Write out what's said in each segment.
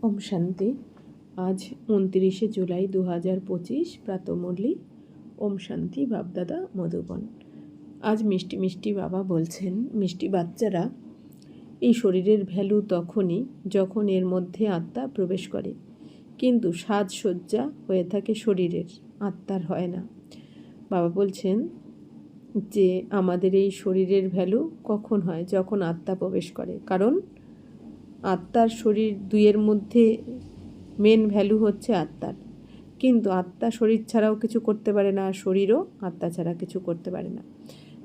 ওম শান্তি। আজ 29শে জুলাই 2025 প্রাতঃমুরলি। ওম শান্তি। বাপদাদা মধুবন। আজ মিষ্টি মিষ্টি বাবা বলছেন, মিষ্টি বাচ্চারা, এই শরীরের ভ্যালু তখনই যখন এর মধ্যে আত্মা প্রবেশ করে, কিন্তু সাজসজ্জা হয়ে থাকে শরীরের, আত্মার হয় না। বাবা বলছেন যে আমাদের এই শরীরের ভ্যালু কখন হয়? যখন আত্মা প্রবেশ করে। কারণ আত্মার শরীর দুইয়ের মধ্যে মেন ভ্যালু হচ্ছে আত্মার, কিন্তু আত্মা শরীর ছাড়াও কিছু করতে পারে না, আর শরীরও আত্মা ছাড়া কিছু করতে পারে না।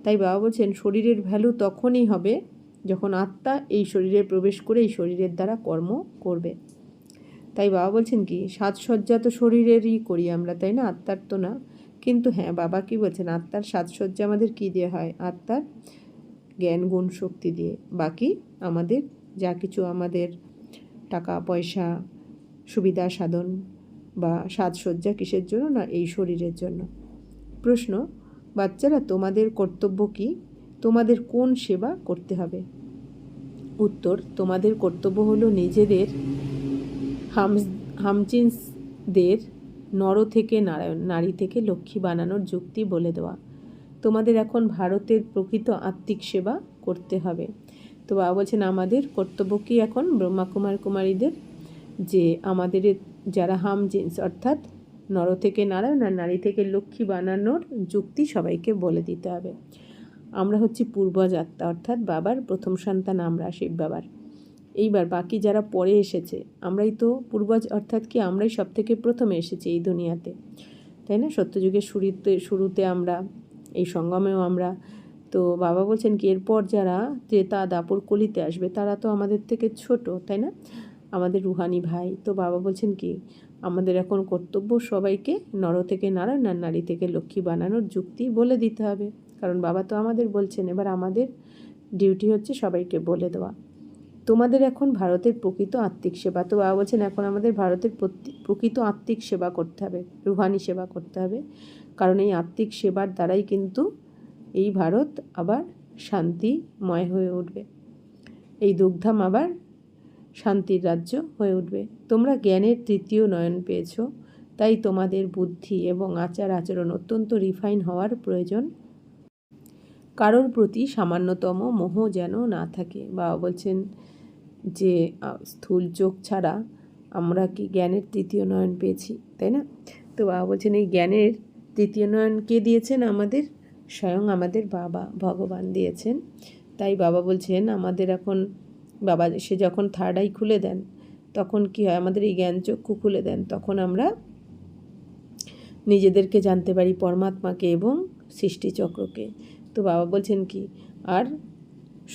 তাই বাবা বলছেন শরীরের ভ্যালু তখনই হবে যখন আত্মা এই শরীরে প্রবেশ করে এই শরীরের দ্বারা কর্ম করবে। তাই বাবা বলছেন কি, সাজসজ্জা তো শরীরেরই করি আমরা, তাই না? আত্মার তো না। কিন্তু হ্যাঁ, বাবা কি বলছেন, আত্মার সাজসজ্জা আমাদের কী দিয়ে হয়? আত্মার জ্ঞান গুণ শক্তি দিয়ে। বাকি আমাদের যা কিছু আমাদের টাকা পয়সা সুবিধা সাধন বা সাজসজ্জা কিসের জন্য? না, এই শরীরের জন্য। প্রশ্ন, বাচ্চারা তোমাদের কর্তব্য কি? তোমাদের কোন সেবা করতে হবে? উত্তর, তোমাদের কর্তব্য হলো নিজেদের হামচিন্সদের নর থেকে নারায়ণ, নারী থেকে লক্ষ্মী বানানোর যুক্তি বলে দেওয়া। তোমাদের এখন ভারতের প্রকৃত আত্মিক সেবা করতে হবে। তো বাবা বলছেন আমাদের কর্তব্য কি এখন ব্রহ্মা কুমার কুমারীদের? যে আমাদের যারা হামজিন্স অর্থাৎ নর থেকে নারায়ণ আর নারী থেকে লক্ষ্মী বানানোর যুক্তি সবাইকে বলে দিতে হবে। আমরা হচ্ছি পূর্বজ আত্মা, অর্থাৎ বাবার প্রথম সন্তান আমরা, শিব বাবার। এইবার বাকি যারা পরে এসেছে, আমরাই তো পূর্বজ, অর্থাৎ কি আমরাই সব থেকে প্রথমে এসেছি এই দুনিয়াতে, তাই না? সত্যযুগের শুরুতে আমরা, এই সঙ্গমেও আমরা। তো বাবা বলছেন কি, এরপর যারা ত্রেতা দাপর কলিতে আসবে তারা তো আমাদের থেকে ছোট, তাই না? আমাদের রুহানি ভাই। তো বাবা বলছেন কি, আমাদের এখন কর্তব্য সবাইকে নর থেকে নারায়ণ আর নারী থেকে লক্ষ্মী বানানোর যুক্তি বলে দিতে হবে। কারণ বাবা তো আমাদের বলছেন, এবার আমাদের ডিউটি হচ্ছে সবাইকে বলে দেওয়া। তোমাদের এখন ভারতের প্রকৃত আত্মিক সেবা। তো বাবা বলছেন এখন আমাদের ভারতের প্রকৃত আত্মিক সেবা করতে হবে, রুহানি সেবা করতে হবে। কারণ এই আত্মিক সেবার দ্বারাই কিন্তু এই ভারত আবার শান্তিময় হয়ে উঠবে, এই দুগ্ধাম আবার শান্তির রাজ্য হয়ে উঠবে। তোমরা জ্ঞানের তৃতীয় নয়ন পেয়েছ, তাই তোমাদের বুদ্ধি এবং আচার আচরণ অত্যন্ত রিফাইন হওয়ার প্রয়োজন। কারোর প্রতি সামান্যতম মোহ যেন না থাকে। বাবা বলছেন যে স্থূল চোখ ছাড়া আমরা কি জ্ঞানের তৃতীয় নয়ন পেয়েছি, তাই না? তো বাবা বলছেন এই জ্ঞানের তৃতীয় নয়ন কে দিয়েছেন? আমাদের স্বয়ং আমাদের বাবা ভগবান দিয়েছেন। তাই বাবা বলছেন আমাদের এখন, বাবা সে যখন থার্ড আই খুলে দেন তখন কি হয়, আমাদের এই জ্ঞান চক্ষু খুলে দেন, তখন আমরা নিজেদেরকে জানতে পারি, পরমাত্মাকে এবং সৃষ্টিচক্রকে। তো বাবা বলছেন কি, আর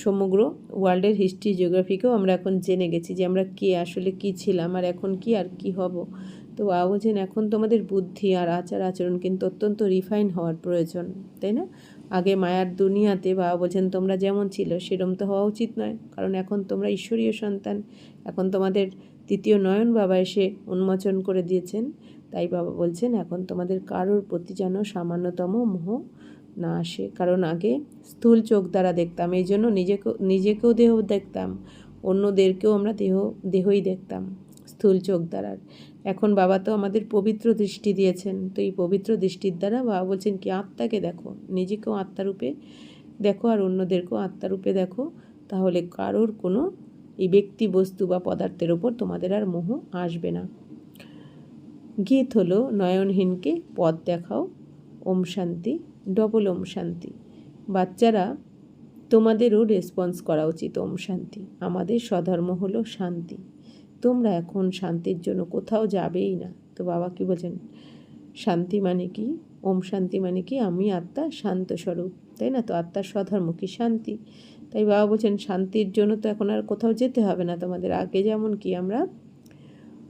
সমগ্র ওয়ার্ল্ডের হিস্ট্রি জিওগ্রাফিকেও আমরা এখন জেনে গেছি যে আমরা কে আসলে কি ছিলাম আর এখন কি আর কি হব। তো বাবা বলছেন এখন তোমাদের বুদ্ধি আর আচার আচরণ কিন্তু অত্যন্ত রিফাইন হওয়ার প্রয়োজন, তাই না? আগে মায়ার দুনিয়াতে বাবা বলছেন তোমরা যেমন ছিল সেরম তো হওয়া উচিত নয়, কারণ এখন তোমরা ঈশ্বরীয় সন্তান। এখন তোমাদের তৃতীয় নয়ন বাবা এসে উন্মোচন করে দিয়েছেন। তাই বাবা বলছেন এখন তোমাদের কারোর প্রতি যেন সামান্যতম মোহ না আসে। কারণ আগে স্থূল চোখ দ্বারা দেখতাম, এই জন্য নিজেকেও দেহ দেখতাম, অন্যদেরকেও আমরা দেহই দেখতাম স্থূল চোখ দ্বারা। এখন বাবা তো আমাদের পবিত্র দৃষ্টি দিয়েছেন, তো এই পবিত্র দৃষ্টির দ্বারা বাবা বলছেন কি, আত্মাকে দেখো, নিজেকেও আত্মারূপে দেখো আর অন্যদেরকেও আত্মারূপে দেখো, তাহলে কারোর কোনো এই ব্যক্তি বস্তু বা পদার্থের ওপর তোমাদের আর মোহ আসবে না। গীত হলো নয়নহীনকে পথ দেখাও, ওম শান্তি, ডবল ওম শান্তি। বাচ্চারা তোমাদেরও রেসপন্স করা উচিত ওম শান্তি। আমাদের স্বধর্ম হলো শান্তি। তোমরা এখন শান্তির জন্য কোথাও যাবেই না। তো বাবা কি বলছেন, শান্তি মানে কি? ওম শান্তি মানে কি? আমি আত্মা শান্ত স্বরূপ, তাই না? তো আত্মার স্বধর্ম কি? শান্তি। তাই বাবা বলছেন শান্তির জন্য তো এখন আর কোথাও যেতে হবে না তোমাদের। আগে যেমন কি আমরা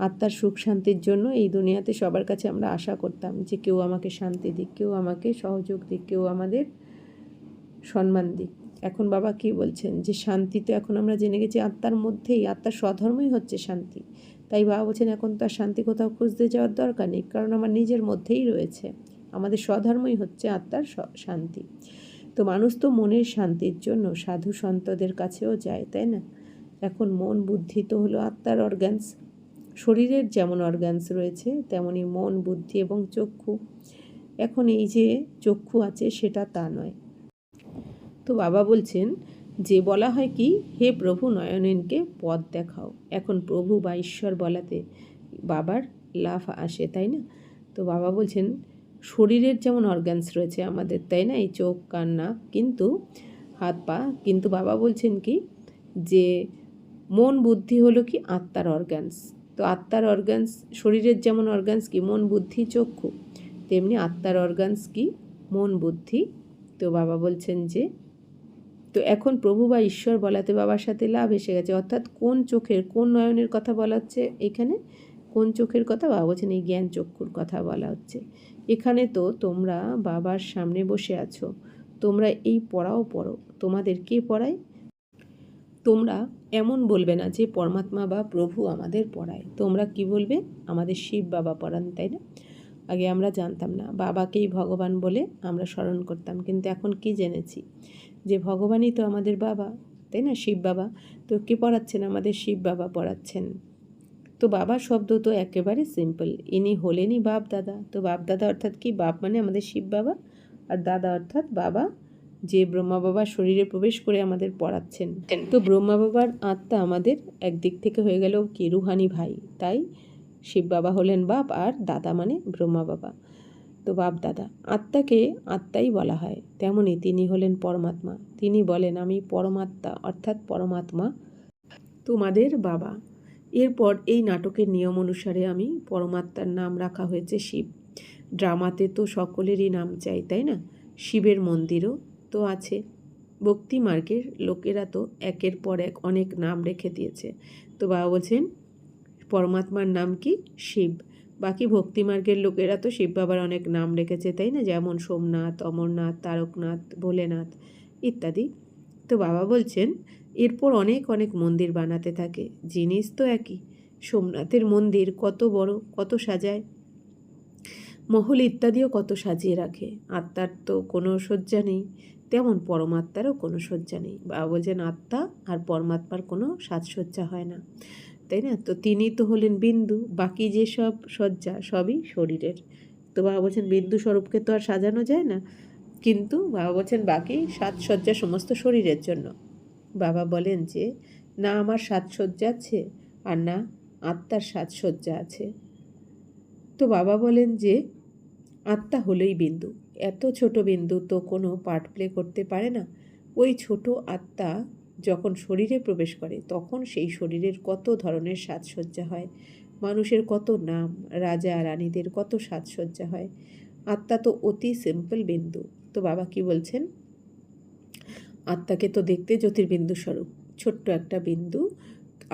আত্মার সুখ শান্তির জন্য এই দুনিয়াতে সবার কাছে আমরা আশা করতাম যে কেউ আমাকে শান্তি দিক, কেউ আমাকে সহযোগ দিক, কেউ আমাদের সম্মান দিক। এখন বাবা কি বলছেন যে শান্তি তো এখন আমরা জেনে গেছি আত্মার মধ্যেই, আত্মার স্বধর্মই হচ্ছে শান্তি। তাই বাবা বলছেন এখন তো আর শান্তি কোথাও খুঁজতে যাওয়ার দরকার নেই, কারণ আমার নিজের মধ্যেই রয়েছে। আমাদের স্বধর্মই হচ্ছে আত্মার শান্তি। তো মানুষ তো মনের শান্তির জন্য সাধু সন্তদের কাছেও যায়, তাই না? এখন মন বুদ্ধি তো হলো আত্মার অর্গানস। শরীরের যেমন অর্গানস রয়েছে তেমনি মন, বুদ্ধি এবং চক্ষু। এখন এই যে চক্ষু আছে সেটা তা নয়। তো বাবা বলছেন যে বলা হয় কি, হে প্রভু নয়নহীনকে পথ দেখাও। এখন প্রভু বা ঈশ্বর বলাতে বাবার লাভ আসে, তাই না? তো বাবা বলছেন শরীরের যেমন অর্গানস রয়েছে আমাদের, তাই না, এই চোখ, কান, নাক, কিন্তু হাত পা, কিন্তু বাবা বলছেন কি যে মন, বুদ্ধি হলো কি আত্মার অর্গানস। তো আত্মার অর্গানস, শরীরের যেমন অর্গানস কি মন, বুদ্ধি, চক্ষু, তেমনি আত্মার অর্গানস কি মন, বুদ্ধি। তো বাবা বলছেন যে, তো এখন প্রভু বা ঈশ্বর বলাতে বাবার সাথে লাভ এসে গেছে। অর্থাৎ কোন চোখের, কোন নয়নের কথা বলা হচ্ছে এখানে? কোন চোখের কথা? বাবা বলছেন এই জ্ঞান চক্ষুর কথা বলা হচ্ছে। এখানে তো তোমরা বাবার সামনে বসে আছো, তোমরা এই পড়াও পড়ো। তোমাদের কে পড়ায়? তোমরা এমন বলবে না যে পরমাত্মা বা প্রভু আমাদের পড়ায়। তোমরা কি বলবে? আমাদের শিব বাবা পড়ান, তাই না? আগে আমরা জানতাম না, বাবাকেই ভগবান বলে আমরা স্মরণ করতাম, কিন্তু এখন কি জেনেছি যে ভগবানই তো আমাদের বাবা, তাই না, শিব বাবা। তো কে পড়াচ্ছেন? আমাদের শিব বাবা পড়াচ্ছেন। তো বাবা শব্দ তো একেবারে সিম্পল, ইনি হলেনই বাপ দাদা। তো বাপ দাদা অর্থাৎ কি? বাপ মানে আমাদের শিব বাবা, আর দাদা অর্থাৎ বাবা, যে ব্রহ্মা বাবার শরীরে প্রবেশ করে আমাদের পড়াচ্ছেন। তো ব্রহ্মা বাবার আত্মা আমাদের একদিক থেকে হয়ে গেল কি রুহানি ভাই, তাই শিব বাবা হলেন বাপ, আর দাদা মানে ব্রহ্মা বাবা। তো বাপ দাদা, আত্মাকে আত্মাই বলা হয়, তেমনি তিনি হলেন পরমাত্মা। তিনি বলেন আমি পরমাত্মা, অর্থাৎ পরমাত্মা তোমাদের বাবা। এরপর এই নাটকের নিয়ম অনুসারে আমি পরমাত্মার নাম রাখা হয়েছে শিব। ড্রামাতে তো সকলেরই নাম চাই, তাই না? শিবের মন্দিরও তো আছে। ভক্তি মার্গের লোকেরা তো একের পর এক অনেক নাম রেখে দিয়েছে। তো বাবা বলছেন পরমাত্মার নাম কি? শিব। বাকি ভক্তিমার্গের লোকেরা তো শিব বাবার অনেক নাম রেখেছে, তাই না? যেমন সোমনাথ, অমরনাথ, তারকনাথ, ভোলেনাথ ইত্যাদি। তো বাবা বলছেন এরপর অনেক অনেক মন্দির বানাতে থাকে, জিনিস তো একই। সোমনাথের মন্দির কত বড়, কত সাজায়, মহল ইত্যাদিও কত সাজিয়ে রাখে। আত্মার তো কোনো শয্যা নেই, তেমন পরমাত্মারও কোনো শয্যা নেই। বাবা বলছেন আত্মা আর পরমাত্মার কোনো সাজসজ্জা হয় না, তাই না? তো তিনি তো হলেন বিন্দু, বাকি যেসব সজ্জা সবই শরীরের। তো বাবা বলছেন বিন্দু স্বরূপকে তো আর সাজানো যায় না, কিন্তু বাবা বলছেন বাকি সাজসজ্জা সমস্ত শরীরের জন্য। বাবা বলেন যে না আমার সাজসজ্জা আছে, আর না আত্মার সাজসজ্জা আছে। তো বাবা বলেন যে আত্মা হলোই বিন্দু, এত ছোট বিন্দু তো কোনো পার্ট প্লে করতে পারে না। ওই ছোট আত্মা যখন শরীরে প্রবেশ করে তখন সেই শরীরের কত ধরনের সাজসজ্জা হয়, মানুষের কত নাম, রাজা রানীদের কত সাজসজ্জা হয়। আত্মা তো অতি সিম্পল বিন্দু। তো বাবা কি বলছেন? আত্মাকে তো দেখতে জ্যোতির্বিন্দু স্বরূপ, ছোট্ট একটা বিন্দু।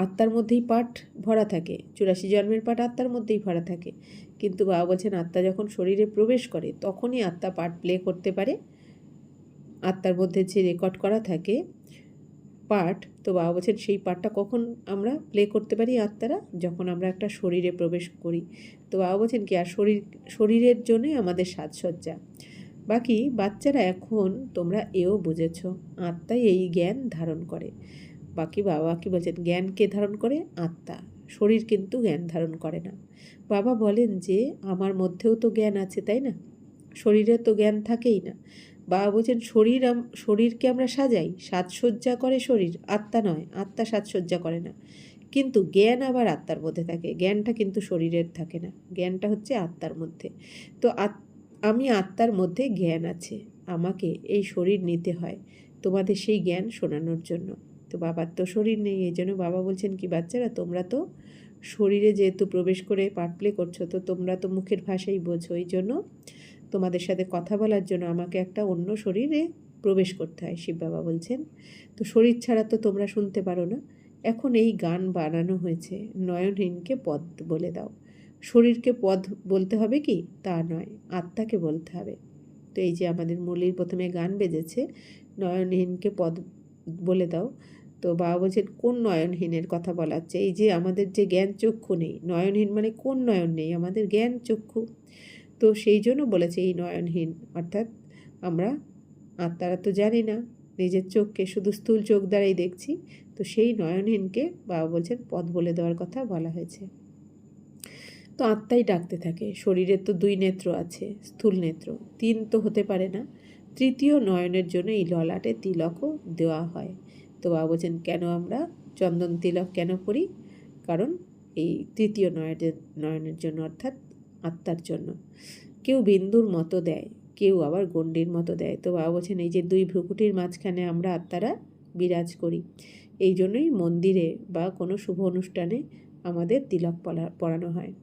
আত্মার মধ্যেই পাঠ ভরা থাকে, 84 জন্মের পাঠ আত্মার মধ্যেই ভরা থাকে। কিন্তু বাবা বলছেন আত্মা যখন শরীরে প্রবেশ করে তখনই আত্মা পার্ট প্লে করতে পারে। আত্মার মধ্যে যে রেকর্ড করা থাকে পার্ট, তো বাবা বলছেন সেই পার্টটা কখন আমরা প্লে করতে পারি আত্মারা? যখন আমরা একটা শরীরে প্রবেশ করি। তো বাবা বলছেন কি আর শরীরের জন্যই আমাদের সাজসজ্জা। বাকি বাচ্চারা এখন তোমরা এও বুঝেছ, আত্মাই এই জ্ঞান ধারণ করে। বাকি বাবা কি বলছেন? জ্ঞানকে ধারণ করে আত্মা, শরীর কিন্তু জ্ঞান ধারণ করে না। বাবা বলেন যে আমার মধ্যেও তো জ্ঞান আছে, তাই না? শরীরে তো জ্ঞান থাকেই না। বাবা বলছেন শরীরকে আমরা সাজাই, সাজসজ্জা করে শরীর, আত্মা নয়। আত্মা সাজসজ্জা করে না, কিন্তু জ্ঞান আবার আত্মার মধ্যে থাকে। জ্ঞানটা কিন্তু শরীরের থাকে না, জ্ঞানটা হচ্ছে আত্মার মধ্যে। তো আমি আত্মার মধ্যে জ্ঞান আছে, আমাকে এই শরীর নিতে হয় তোমাদের সেই জ্ঞান শোনানোর জন্য। তো বাবার তো শরীর নেই, এই জন্য বাবা বলছেন কি বাচ্চারা তোমরা তো শরীরে যেহেতু প্রবেশ করে পার্ট প্লে করছো, তো তোমরা তো মুখের ভাষাই বোঝো, এই জন্য তোমাদের সাথে কথা বলার জন্য আমাকে একটা অন্য শরীরে প্রবেশ করতে হয়, শিব বাবা বলছেন। তো শরীর ছাড়া তো তোমরা শুনতে পারো না। এখন এই গান বানানো হয়েছে, নয়নহীনকে পদ বলে দাও। শরীরকে পদ বলতে হবে কি? তা নয়, আত্মাকে বলতে হবে। তো এই যে আমাদের মুরলির প্রথমে গান বেজেছে, নয়নহীনকে পদ বলে দাও। তো বাবা বলছেন কোন নয়নহীনের কথা বলা হচ্ছে? এই যে আমাদের যে জ্ঞান চক্ষু নেই, নয়নহীন মানে কোন নয়ন নেই? আমাদের জ্ঞান চক্ষু। তো সেই জন্য বলেছে এই নয়নহীন, অর্থাৎ আমরা আত্মারা তো জানি না, নিজের চোখকে শুধু স্থূল চোখ দ্বারাই দেখছি। তো সেই নয়নহীনকে বাবা বলছেন পথ বলে দেওয়ার কথা বলা হয়েছে। তো আত্মাই ডাকতে থাকে। শরীরের তো 2 নেত্র আছে, স্থূল নেত্র 3 তো হতে পারে না। তৃতীয় নয়নের জন্য এই ললাটে তিলকও দেওয়া হয়। তো বাবা বলছেন কেন আমরা চন্দন তিলক কেন করি? কারণ এই তৃতীয় নয়নের জন্য, অর্থাৎ আত্মার জন্য। কেউ বিন্দুর মতো দেয়, কেউ আবার গণ্ডির মতো দেয়। তো বাবা বলছেন এই যে 2 ভ্রুকুটির মাঝখানে আমরা আত্মারা বিরাজ করি। এই জন্যই মন্দিরে বা কোনো শুভ অনুষ্ঠানে আমাদের তিলক পরানো হয়।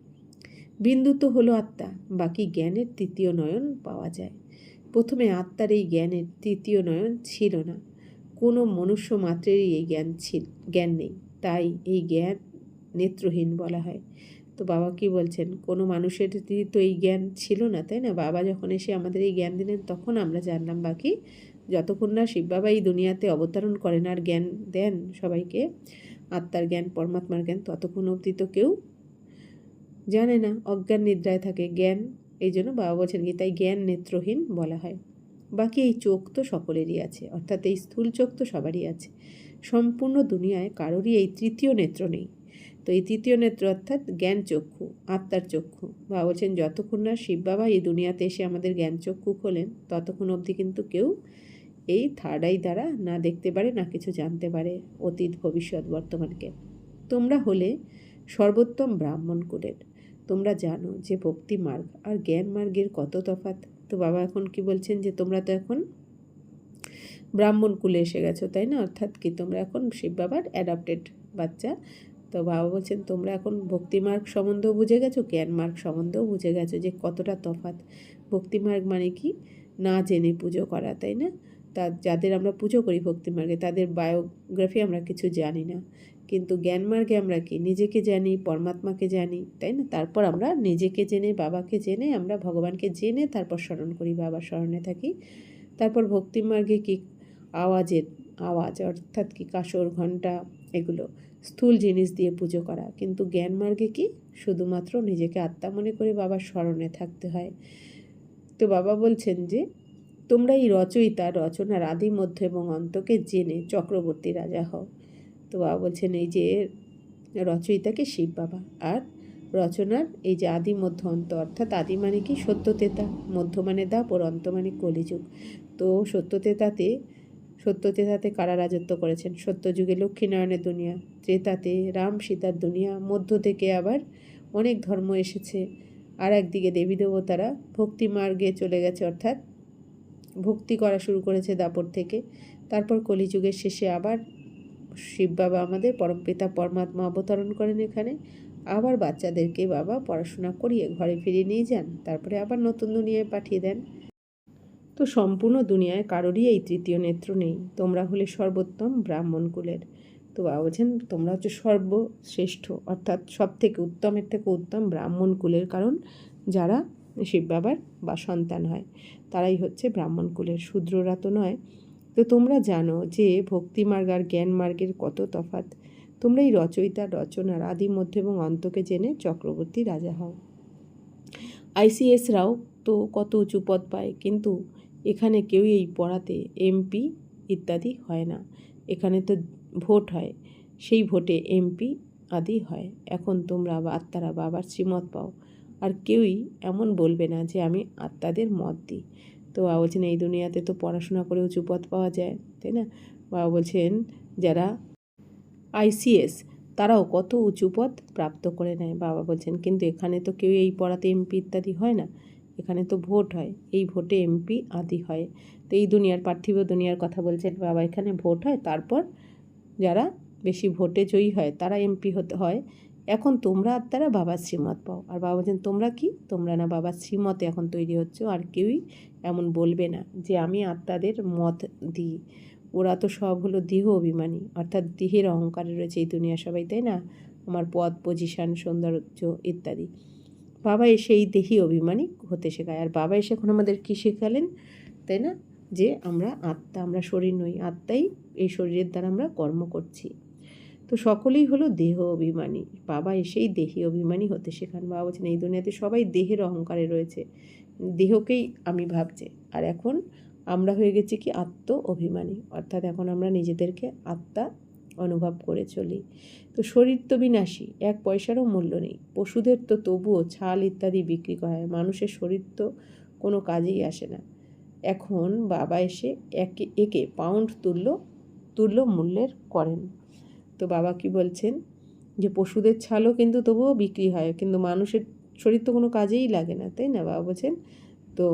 বিন্দু তো হলো আত্মা, বাকি জ্ঞানের তৃতীয় নয়ন পাওয়া যায়। প্রথমে আত্মার এই জ্ঞানের তৃতীয় নয়ন ছিল না। কোনো মনুষ্য মাত্রেরই এই জ্ঞান নেই, তাই এই জ্ঞান নেত্রহীন বলা হয়। তো বাবা কি বলছেন, কোনো মানুষের তো এই জ্ঞান ছিল না, তাই না? বাবা যখন এসে আমাদের এই জ্ঞান দিলেন তখন আমরা জানলাম। বাকি যতক্ষণ না শিব বাবা এই দুনিয়াতে অবতরণ করেন আর জ্ঞান দেন সবাইকে, আত্মার জ্ঞান, পরমাত্মার জ্ঞান, ততক্ষণ অবধি তো কেউ জানে না, অজ্ঞান নিদ্রায় থাকে জ্ঞান। এই জন্য বাবা বলছেন কি, তাই জ্ঞান নেত্রহীন বলা হয়। বাকি এই চোখ তো সকলেরই আছে, অর্থাৎ এই স্থূল চোখ তো সবারই আছে। সম্পূর্ণ দুনিয়ায় কারোরই এই তৃতীয় নেত্র নেই। তো এই তৃতীয় নেত্র অর্থাৎ জ্ঞান চক্ষু, আত্মার চক্ষু। বাবা বলছেন যতক্ষণ না শিব বাবা এই দুনিয়াতে এসে আমাদের জ্ঞান চক্ষু খোলেন ততক্ষণ অবধি কিন্তু কেউ এই থার্ড আই দ্বারা না দেখতে পারে, না কিছু জানতে পারে অতীত, ভবিষ্যৎ, বর্তমানকে। তোমরা হলে সর্বোত্তম ব্রাহ্মণ কুলের। তোমরা জানো যে ভক্তি মার্গ আর জ্ঞান মার্গের কত তফাৎ। তো বাবা এখন কি বলছেন, যে তোমরা তো এখন ব্রাহ্মণ কুলে এসে গেছো, তাই না? অর্থাৎ কি তোমরা এখন শিব বাবার অ্যাডাপ্টেড বাচ্চা। তো বাবা বলছেন তোমরা এখন ভক্তি মার্গ সম্বন্ধেও বুঝে গেছো, জ্ঞান মার্গ সম্বন্ধেও বুঝে গেছো যে কতটা তফাৎ। ভক্তি মার্গ মানে কি, না জেনে পুজো করা, তাই না? তা যাদের আমরা পুজো করি ভক্তি মার্গে তাদের বায়োগ্রাফি আমরা কিছু জানি না, কিন্তু জ্ঞান মার্গে আমরা কি নিজেকে জানি, পরমাত্মাকে জানি, তাই না? তারপর আমরা নিজেকে জেনে, বাবাকে জেনে, আমরা ভগবানকে জেনে তারপর স্মরণ করি, বাবার স্মরণে থাকি। তারপর ভক্তি মার্গে কি আওয়াজ, অর্থাৎ কি কাসর, ঘণ্টা, এগুলো স্থূল জিনিস দিয়ে পুজো করা। কিন্তু জ্ঞান মার্গে কি শুধুমাত্র নিজেকে আত্মা মনে করে বাবার স্মরণে থাকতে হয়। তো বাবা বলছেন যে তোমরা এই রচয়িতা, রচনার আদি, মধ্য এবং অন্তকে জেনে চক্রবর্তী রাজা হও। তো বাবা বলছেন এই যে রচয়িতাকে শিব বাবা, আর রচনার এই যে আদি, মধ্য, অন্ত, অর্থাৎ আদি মানে কি সত্যতেতা, মধ্য মানে দাপর, অন্ত মানে কলিযুগ। তো সত্যতেতাতে কারা রাজত্ব করেছেন? সত্যযুগে লক্ষ্মীনারায়ণের দুনিয়া, ত্রেতাতে রাম সীতার দুনিয়া, মধ্য থেকে আবার অনেক ধর্ম এসেছে, আর একদিকে দেবী দেবতারা ভক্তি মার্গে চলে গেছে, অর্থাৎ ভক্তি করা শুরু করেছে দাপর থেকে। তারপর কলিযুগের শেষে আবার শিব বাবা আমাদের পরমপিতা পরমাত্মা অবতরণ করেন এখানে। আবার বাচ্চাদেরকে বাবা পড়াশোনা করিয়ে ঘরে ফিরিয়ে নিয়ে যান, তারপরে আবার নতুন দুনিয়ায় পাঠিয়ে দেন। তো সম্পূর্ণ দুনিয়ায় কারোরই এই তৃতীয় নেত্র নেই। তোমরা হলে সর্বোত্তম ব্রাহ্মণ কুলের। তো বাবা বলছেন তোমরা হচ্ছে সর্বশ্রেষ্ঠ, অর্থাৎ সব থেকে উত্তমের থেকে উত্তম ব্রাহ্মণ কুলের। কারণ যারা শিব বাবার বা সন্তান হয় তারাই হচ্ছে ব্রাহ্মণ কুলের, শূদ্ররা তো নয়। তো তোমরা জানো যে ভক্তি মার্গ আর জ্ঞান মার্গের কত তফাৎ। তোমরা এই রচয়িতার, রচনার আদি, মধ্য এবং অন্তকে জেনে চক্রবর্তী রাজা হও। আইসিএসরাও তো কত উঁচু পদ পায়, কিন্তু এখানে কেউই এই পড়াতে এমপি ইত্যাদি হয় না। এখানে তো ভোট হয়, সেই ভোটে এমপি আদি হয়। এখন তোমরা আত্মারা বাবার শ্রীমত পাও, আর কেউই এমন বলবে না যে আমি আত্মাদের মত দিই। তো বাবা বলছেন এই দুনিয়াতে তো পড়াশোনা করে উঁচু পদ পাওয়া যায়, তাই না? বাবা বলছেন যারা আইসিএস তারাও কত উঁচু পদ প্রাপ্ত করে নেয়। বাবা বলছেন কিন্তু এখানে তো কেউ এই পড়াতে এমপি ইত্যাদি হয় না, এখানে তো ভোট হয়, এই ভোটে এমপি আদি হয়। তো এই দুনিয়ার, পার্থিব দুনিয়ার কথা বলছেন বাবা। এখানে ভোট হয়, তারপর যারা বেশি ভোটে জয়ী হয় তারা এমপি হতে হয়। এখন তোমরা আত্মারা বাবার শ্রীমত পাও, আর বাবা বলছেন তোমরা কি, তোমরা না বাবার শ্রীমতে এখন তৈরি হচ্ছে, আর কেউই এমন বলবে না যে আমি আত্মাদের মত দিই। ওরা তো সব হলো দেহ অভিমানী, অর্থাৎ দেহের অহংকারে রয়েছে এই দুনিয়া সবাই, তাই না? আমার পদ, পজিশান, সৌন্দর্য ইত্যাদি। বাবা এসে এই দেহি অভিমানী হতে শেখায়, আর বাবা এসে এখন আমাদের কী শেখালেন, তাই না? যে আমরা আত্মা, আমরা শরীর নই, আত্মাই এই শরীরের দ্বারা আমরা কর্ম করছি। তো সকলেই হলো দেহ অভিমানী, বাবা এসেই দেহি অভিমানী হতে শেখান। বাবা বলছেন এই দুনিয়াতে সবাই দেহের অহংকারে রয়েছে, দেহকেই আমি ভাবছে, আর এখন আমরা হয়ে গেছি কি আত্ম অভিমানী, অর্থাৎ এখন আমরা নিজেদেরকে আত্মা অনুভব করে চলি। তো শরীর তো বিনাশী, এক পয়সারও মূল্য নেই। পশুদের তো তবুও ছাল ইত্যাদি বিক্রি করা হয়, মানুষের শরীর তো কোনো কাজেই আসে না। এখন বাবা এসে একে পাউন্ড তুল্য মূল্যের করেন। তো বাবা কি বলছেন যে পশুদের ছালও কিন্তু তবুও বিক্রি হয়, কিন্তু মানুষের শরীর তো কোনো কাজেই লাগে না, তাই না? বাবা বলছেন তো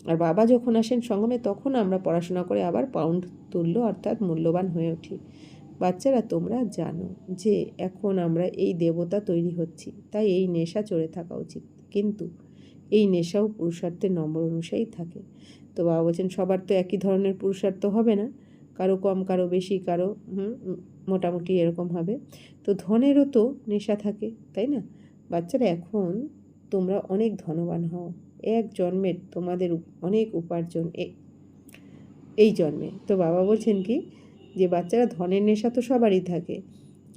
আর বাবা যখন আসেন সঙ্গমে তখন আমরা পড়াশোনা করে আবার পাউন্ড তুল্য অর্থাৎ মূল্যবান হয়ে উঠি। বাচ্চারা, তোমরা জানো যে এখন আমরা এই দেবতা তৈরি হচ্ছি, তাই এই নেশা চড়ে থাকা উচিত। কিন্তু এই নেশাও পুরুষার্থের নম্বর অনুসারেই থাকে। তো বাবা বলছেন সবার তো একই ধরনের পুরুষার্থ হবে না, কারো কম, কারো বেশি, কারো মোটামুটি এরকম হবে। তো ধনেরও তো নেশা থাকে, তাই না? বাচ্চারা, এখন তোমরা অনেক ধনবান হও, এক জন্মের তোমাদের অনেক উপার্জন এই জন্মে। তো বাবা বলছেন কি যে বাচ্চারা, ধনের নেশা তো সবারই থাকে,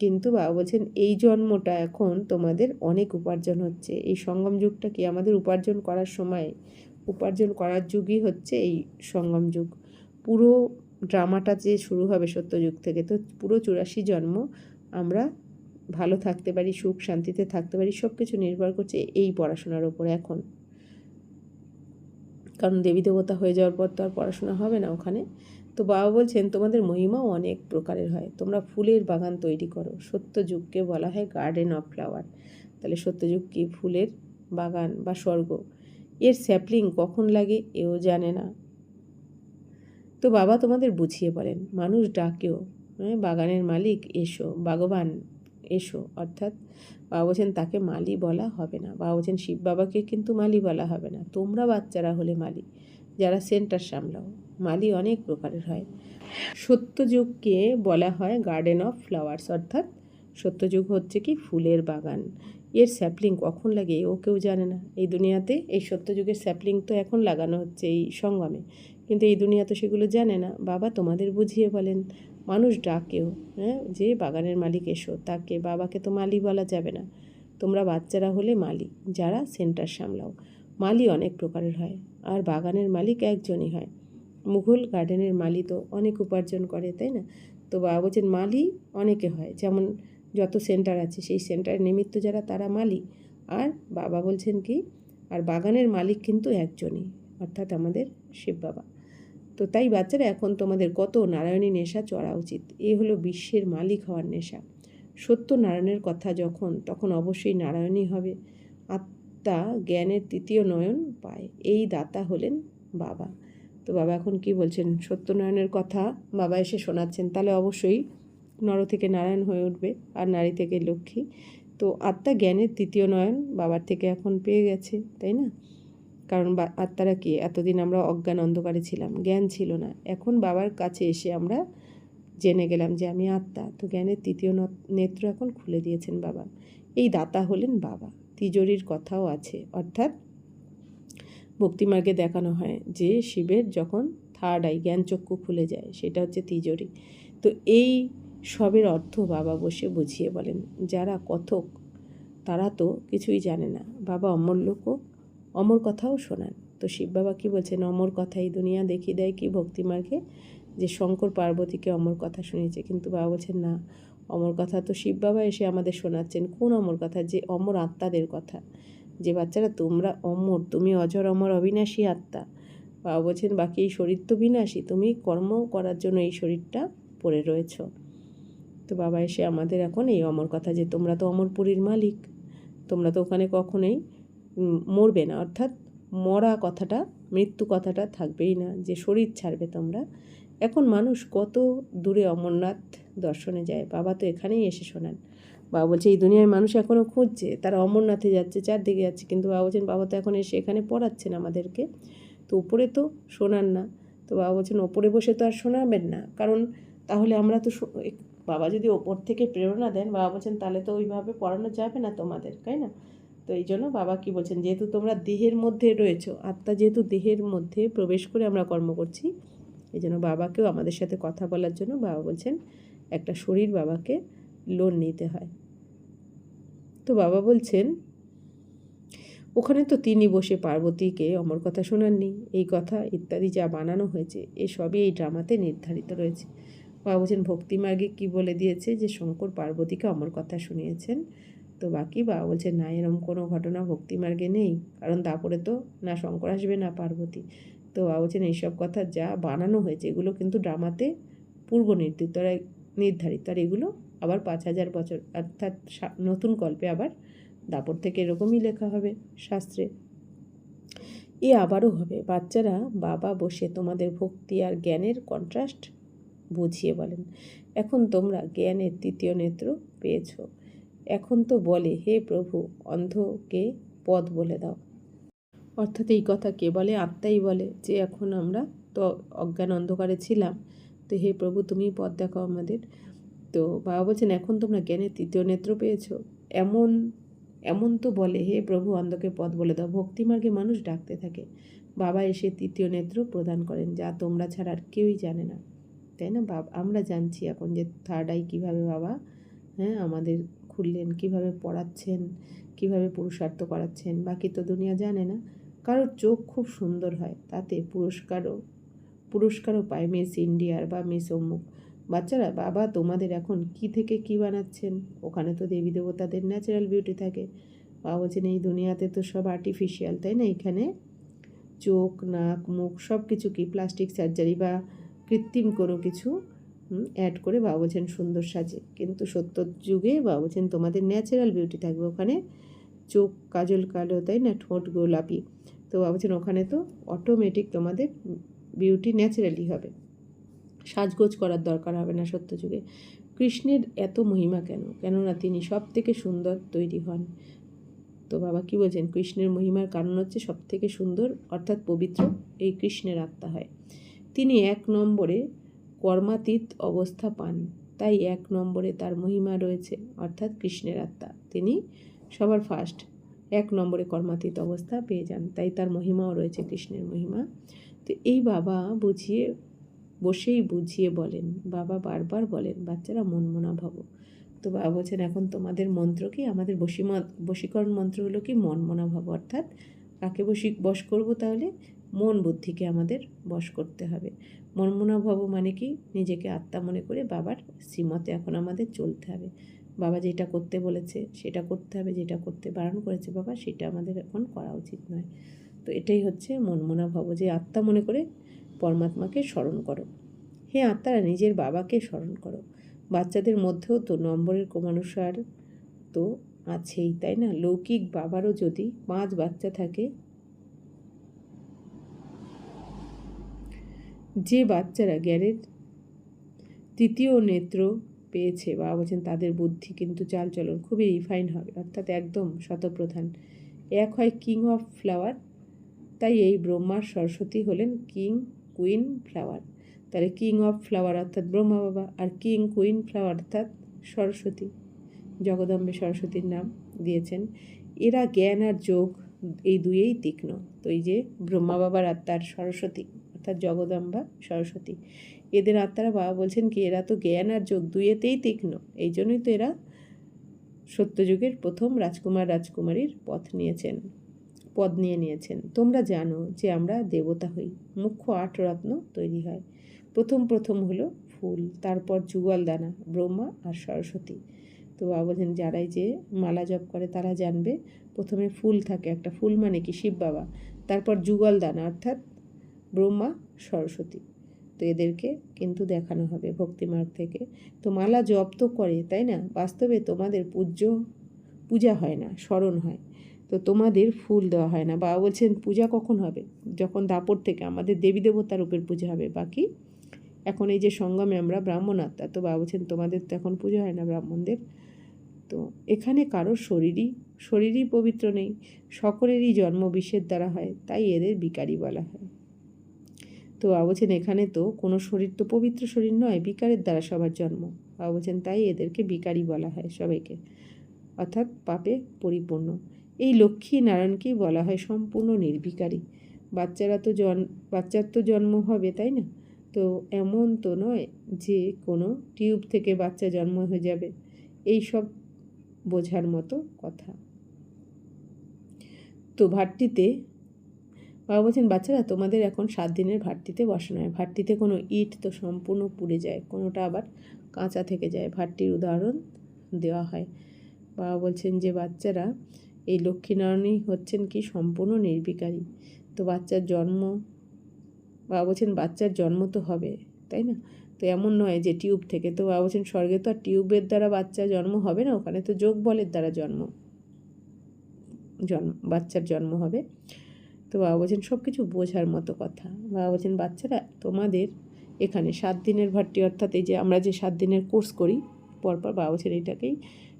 কিন্তু বাবা বলছেন এই জন্মটা এখন তোমাদের অনেক উপার্জন হচ্ছে। এই সঙ্গম যুগটা কি আমাদের উপার্জন করার সময়, উপার্জন করার যুগই হচ্ছে এই সঙ্গম যুগ। পুরো ড্রামাটা যে শুরু হবে সত্যযুগ থেকে, তো পুরো 84 জন্ম আমরা ভালো থাকতে পারি, সুখ শান্তিতে থাকতে পারি, সব কিছু নির্ভর করছে এই পড়াশোনার ওপর এখন। কারণ দেবী দেবতা হয়ে যাওয়ার পর তো আর পড়াশোনা হবে না ওখানে। তো বাবা বলছেন তোমাদের মহিমাও অনেক প্রকারের হয়, তোমরা ফুলের বাগান তৈরি করো। সত্যযুগকে বলা হয় গার্ডেন অফ ফ্লাওয়ার। তাহলে সত্যযুগ কি? ফুলের বাগান বা স্বর্গ। এর স্যাপলিং কখন লাগে এও জানে না। তো বাবা তোমাদের বুঝিয়ে বলেন, মানুষ ডাকেও, বাগানের মালিক এসো, ভগবান এসো, অর্থাৎ বাবা বলছেন তাকে মালি বলা হবে না। বাবা বলছেন শিব বাবাকে কিন্তু মালি বলা হবে না, তোমরা বাচ্চারা হলে মালি, যারা সেন্টার সামলাও। মালি অনেক প্রকারের হয়। সত্যযুগকে বলা হয় গার্ডেন অফ ফ্লাওয়ার্স, অর্থাৎ সত্যযুগ হচ্ছে কি ফুলের বাগান। এর স্যাপলিং কখন লাগে ও কেউ জানে না। এই দুনিয়াতে এই সত্যযুগের স্যাপলিং তো এখন লাগানো হচ্ছে এই সঙ্গমে, কিন্তু এই দুনিয়া তো সেগুলো জানে না। বাবা তোমাদের বুঝিয়ে বলেন, মানুষ ডাকেও, যে বাগানের মালিক এসো, তাকে, বাবাকে তো মালি বলা যাবে না। তোমরা বাচ্চারা হলে মালি, যারা সেন্টার সামলাও। মালি অনেক প্রকারের হয়, আর বাগানের মালিক একজনই হয়। মুঘল গার্ডেনের মালি তো অনেক উপার্জন করে, তাই না? তো বাবা বলছেন মালি অনেকে হয়, যেমন যত সেন্টার আছে সেই সেন্টারের নিমিত্ত যারা, তারা মালি। আর বাবা বলছেন কি, আর বাগানের মালিক কিন্তু একজনই, অর্থাৎ আমাদের শিব বাবা। তো তাই বাচ্চারা, এখন তোমাদের কত নারায়ণী নেশা চড়া উচিত। এ হলো বিশ্বের মালিক হওয়ার নেশা। সত্য নারায়ণের কথা যখন, তখন অবশ্যই নারায়ণই হবে। আত্মা জ্ঞানের তৃতীয় নয়ন পায়, এই দাতা হলেন বাবা। তো বাবা এখন কি বলছেন, সত্যনারায়ণের কথা বাবা এসে শোনাচ্ছেন, তাহলে অবশ্যই নর থেকে নারায়ণ হয়ে উঠবে, আর নারী থেকে লক্ষ্মী। তো আত্মা জ্ঞানের তৃতীয় নয়ন বাবার থেকে এখন পেয়ে গেছে, তাই না? কারণ আত্মারা কি, এতদিন আমরা অজ্ঞান অন্ধকারে ছিলাম, জ্ঞান ছিল না। এখন বাবার কাছে এসে আমরা জেনে গেলাম যে আমি আত্মা। তো জ্ঞানের তৃতীয় নেত্র এখন খুলে দিয়েছেন বাবা। এই দাতা হলেন বাবা। তিজোরির কথাও আছে, অর্থাৎ ভক্তিমার্গে দেখানো হয় যে শিবের যখন থার্ড আই, জ্ঞানচক্ষু খুলে যায়, সেটা হচ্ছে তিজোরি। তো এই সবের অর্থ বাবা বসে বুঝিয়ে বলেন। যারা কথক তারা তো কিছুই জানে না, বাবা অমূল্যকও অমর কথাও শোনান। তো শিব বাবা কী বলছেন, অমর কথা এই দুনিয়া দেখিয়ে দেয় কি ভক্তিমার্গে, যে শঙ্কর পার্বতীকে অমর কথা শুনিয়েছে। কিন্তু বাবা বলছেন না, অমর কথা তো শিব বাবা এসে আমাদের শোনাচ্ছেন। কোন অমর কথা? যে অমর আত্মাদের কথা, যে বাচ্চারা তোমরা অমর, তুমি অজর অমর অবিনাশী আত্মা। বাবা বলছেন বাকি এই শরীর তো বিনাশী, তুমি কর্ম করার জন্য এই শরীরটা পড়ে রয়েছ। তো বাবা এসে আমাদের এখন এই অমর কথা, যে তোমরা তো অমরপুরীর মালিক, তোমরা তো ওখানে কখনোই মরবে না, অর্থাৎ মরা কথাটা, মৃত্যু কথাটা থাকবেই না, যে শরীর ছাড়বে তোমরা। এখন মানুষ কত দূরে অমরনাথ দর্শনে যায়, বাবা তো এখানেই এসে শোনান। বাবা বলছে এই দুনিয়ার মানুষ এখনও খুঁজছে, তারা অমরনাথে যাচ্ছে, চারদিকে যাচ্ছে, কিন্তু বাবা বলছেন বাবা তো এখন এসে এখানে পড়াচ্ছেন আমাদেরকে। তো উপরে তো শোনান না। তো বাবা বলছেন ওপরে বসে তো আর শোনাবেন না, কারণ তাহলে আমরা তো, বাবা যদি ওপর থেকে প্রেরণা দেন, বাবা বলছেন তাহলে তো ওইভাবে পড়ানো যাবে না তোমাদের, তাই না? তো এই জন্য বাবা কি বলছেন, যেহেতু তোমরা দেহের মধ্যে রয়েছো, আত্মা যেহেতু দেহের মধ্যে প্রবেশ করে আমরা কর্ম করছি, এই জন্য বাবাকেও আমাদের সাথে কথা বলার জন্য বাবা বলছেন একটা শরীর বাবাকে লোন নিতে হয়। তো বাবা বলছেন ওখানে তো তিনি বসে পার্বতীকে অমর কথা শোনাননি, এই কথা ইত্যাদি যা বানানো হয়েছে এসবই এই ড্রামাতে নির্ধারিত রয়েছে। বাবা বলছেন ভক্তিমার্গে কি বলে দিয়েছে যে শঙ্কর পার্বতীকে অমর কথা শুনিয়েছেন। তো বাকি বাবা বলছেন না, এরম কোনো ঘটনা ভক্তিমার্গে নেই, কারণ তারপরে তো না শঙ্কর আসবে না পার্বতী। তো বাবা বলছেন এইসব কথা যা বানানো হয়েছে এগুলো কিন্তু ড্রামাতে পূর্ব নির্ধারিত, আর এগুলো আবার 5,000 বছর অর্থাৎ নতুন কল্পে আবার দাপর থেকে এরকমই লেখা হবে শাস্ত্রে। এ আবারও হবে। বাচ্চারা বাবা বসে তোমাদের ভক্তি আর জ্ঞানের কন্ট্রাস্ট বুঝিয়ে বলেন। এখন তোমরা জ্ঞানের তৃতীয় নেত্র পেয়েছ। এখন তো বলে, হে প্রভু, অন্ধকে পথ বলে দাও। অর্থাৎ এই কথা কে বলে? আত্মাই বলে যে এখন আমরা তো অজ্ঞান অন্ধকারে ছিলাম, তো হে প্রভু তুমি পথ দেখাও আমাদের। তো বাবা বলছেন এখন তোমরা জ্ঞানের তৃতীয় নেত্র পেয়েছ। এমন এমন তো বলে, হে প্রভু অন্ধকে পথ বলে দাও। ভক্তিমার্গে মানুষ ডাকতে থাকে, বাবা এসে তৃতীয় নেত্র প্রদান করেন, যা তোমরা ছাড়া আর কেউই জানে না, তাই না? আমরা জানছি এখন যে থার্ড আই কীভাবে বাবা আমাদের খুললেন, কিভাবে পড়াচ্ছেন, কিভাবে পুরুষার্থ করাচ্ছেন, বাকি তো দুনিয়া জানে না। কারোর চোখ খুব সুন্দর হয়, তাতে পুরস্কারও পায় মিস ইন্ডিয়ার বা মিস অমুক। বাচ্চারা বাবা তোমাদের এখন কি থেকে কি বানাচ্ছেন? ওখানে তো দেবী দেবতাদের ন্যাচারাল বিউটি থাকে। বাবা বলছেন এই দুনিয়াতে তো সব আর্টিফিশিয়াল, তাই না? এখানে চোখ, নাক, মুখ সব কিছু কি প্লাস্টিক সার্জারি বা কৃত্রিম কোনো কিছু অ্যাড করে বাবা বলছেন সুন্দর সাজে। কিন্তু সত্য যুগে বাবা বলছেন তোমাদের ন্যাচারাল বিউটি থাকবে। ওখানে চোখ কাজল কালো, তাই না, ঠোঁট গোলাপি। তো বাবা বলছেন ওখানে তো অটোমেটিক তোমাদের বিউটি ন্যাচারালি হবে, সাজগোজ করার দরকার হবে না সত্য যুগে। কৃষ্ণের এত মহিমা কেন? কেননা তিনি সব থেকে সুন্দর তৈরি হন। তো বাবা কি বলছেন? কৃষ্ণের মহিমার কারণ হচ্ছে সব থেকে সুন্দর অর্থাৎ পবিত্র এই কৃষ্ণের আত্মা হয়। তিনি 1 নম্বরে কর্মাতীত অবস্থা পান, তাই 1 নম্বরে তার মহিমা রয়েছে, অর্থাৎ কৃষ্ণের আত্মা তিনি সবার ফার্স্ট 1 নম্বরে কর্মাতীত অবস্থা পেয়ে যান, তাই তার মহিমাও রয়েছে কৃষ্ণের মহিমা। তো এই বাবা বুঝিয়ে বলেন, বাবা বারবার বলেন বাচ্চারা মনমনা ভাবো। তো বাবা বলছেন এখন তোমাদের মন্ত্র কি? আমাদের বশীকরণ মন্ত্র হলো কি মনমনা ভাবো, অর্থাৎ কাকে বশ করব? তাহলে মন বুদ্ধিকে আমাদের বশ করতে হবে। মনমনা ভাব মানে কি? নিজেকে আত্মা মনে করে বাবার শ্রীমতে এখন আমাদের চলতে হবে। বাবা যেটা করতে বলেছে সেটা করতে হবে, যেটা করতে বারণ করেছে বাবা সেটা আমাদের এখন করা উচিত নয়। তো এটাই হচ্ছে মনমনা ভাব, যে আত্মা মনে করে পরমাত্মাকে স্মরণ করো। হে আত্মারা নিজের বাবাকে স্মরণ করো। বাচ্চাদের মধ্যেও তো নম্বরের ক্রমানুসার তো আছেই, তাই না? লৌকিক বাবারও যদি 5 বাচ্চা থাকে, যে বাচ্চারা জ্ঞানের তৃতীয় নেত্র পেয়েছে বাবা বলছেন তাদের বুদ্ধি কিন্তু চালচলন খুবই রিফাইন হবে, অর্থাৎ একদম শতপ্রধান। এক হয় কিং অফ ফ্লাওয়ার, তাই এই ব্রহ্মার সরস্বতী হলেন কিং কুইন ফ্লাওয়ার। তাহলে কিং অফ ফ্লাওয়ার অর্থাৎ ব্রহ্মা বাবা, আর কিং কুইন ফ্লাওয়ার অর্থাৎ সরস্বতী, জগদম্বে সরস্বতীর নাম দিয়েছেন। এরা জ্ঞান আর যোগ এই দুয়েই তীক্ষ্ণ। তো এই যে ব্রহ্মা বাবার আত্মার সরস্বতী অর্থাৎ জগদম্বা সরস্বতী, এদের আত্মারা বাবা বলছেন কি এরা তো জ্ঞান আর যোগ দুয়েতেই তীক্ষ্ণ, এই জন্যই তো এরা সত্যযুগের প্রথম রাজকুমার রাজকুমারীর পদ নিয়ে নিয়েছেন। তোমরা জানো যে আমরা দেবতা হই, মুখ্য 8 রত্ন তৈরি হয়। প্রথম হলো ফুল, তারপর যুগল দানা, ব্রহ্মা আর সরস্বতী। তো বাবা বলছেন যারাই যে মালা জপ করে তারা জানবে প্রথমে ফুল থাকে, একটা ফুল মানে কি শিব বাবা, তারপর যুগল দানা অর্থাৎ ব্রহ্মা সরস্বতী। তো এদেরকে কিন্তু দেখানো হবে ভক্তিমার্গ থেকে। তো মালা জপ তো করে, তাই না? বাস্তবে তোমাদের পূজা হয় না, স্মরণ হয়। তো তোমাদের ফুল দেওয়া হয় না। বাবা বলছেন পূজা কখন হবে? যখন দাপর থেকে আমাদের দেবী দেবতার রূপের পূজা হবে। বাকি এখন এই যে সঙ্গমে আমরা ব্রাহ্মণ আত্মা, তো বাবা বলছেন তোমাদের তো এখন পূজা হয় না ব্রাহ্মণদের। তো এখানে কারোর শরীরই পবিত্র নেই, সকলেরই জন্ম বিষের দ্বারা হয়, তাই এদের বিকারী বলা হয়। তো বাবা বলছেন এখানে তো কোনো শরীর তো পবিত্র শরীর নয়, বিকারের দ্বারা সবার জন্ম। বাবা বলছেন তাই এদেরকে বিকারী বলা হয় সবাইকে, অর্থাৎ পাপে পরিপূর্ণ। এই লক্ষ্মী নারায়ণকেই বলা হয় সম্পূর্ণ নির্বিকারী। বাচ্চার তো জন্ম হবে, তাই না? তো এমন তো নয় যে কোনো টিউব থেকে বাচ্চা জন্ম হয়ে যাবে, এই সব বোঝার মতো কথা। তো ভাটটিতে বাবা বলছেন বাচ্চারা তোমাদের এখন 7 দিনের ভাট্টিতে বসানো হয়। ভাট্টিতে কোনো ইট তো সম্পূর্ণ পুড়ে যায়, কোনোটা আবার কাঁচা থেকে যায়। ভাট্টির উদাহরণ দেওয়া হয়। বাবা বলছেন যে বাচ্চারা এই লক্ষ্মীনারায়ণই হচ্ছেন কি সম্পূর্ণ নির্বিকারী। তো বাচ্চার জন্ম, বাবা বলছেন বাচ্চার জন্ম তো হবে, তাই না? তো এমন নয় যে টিউব থেকে। তো বাবা বলছেন স্বর্গে তো আর টিউবের দ্বারা বাচ্চা জন্ম হবে না, ওখানে তো যোগ বলের দ্বারা বাচ্চার জন্ম হবে। তো বাবা বলছেন সব কিছু বোঝার মতো কথা। বাবা বলছেন বাচ্চারা তোমাদের এখানে 7 দিনের ভাট্টি, অর্থাৎ এই যে আমরা যে 7 দিনের কোর্স করি পরপর, বাবা বলছেন এইটাকেই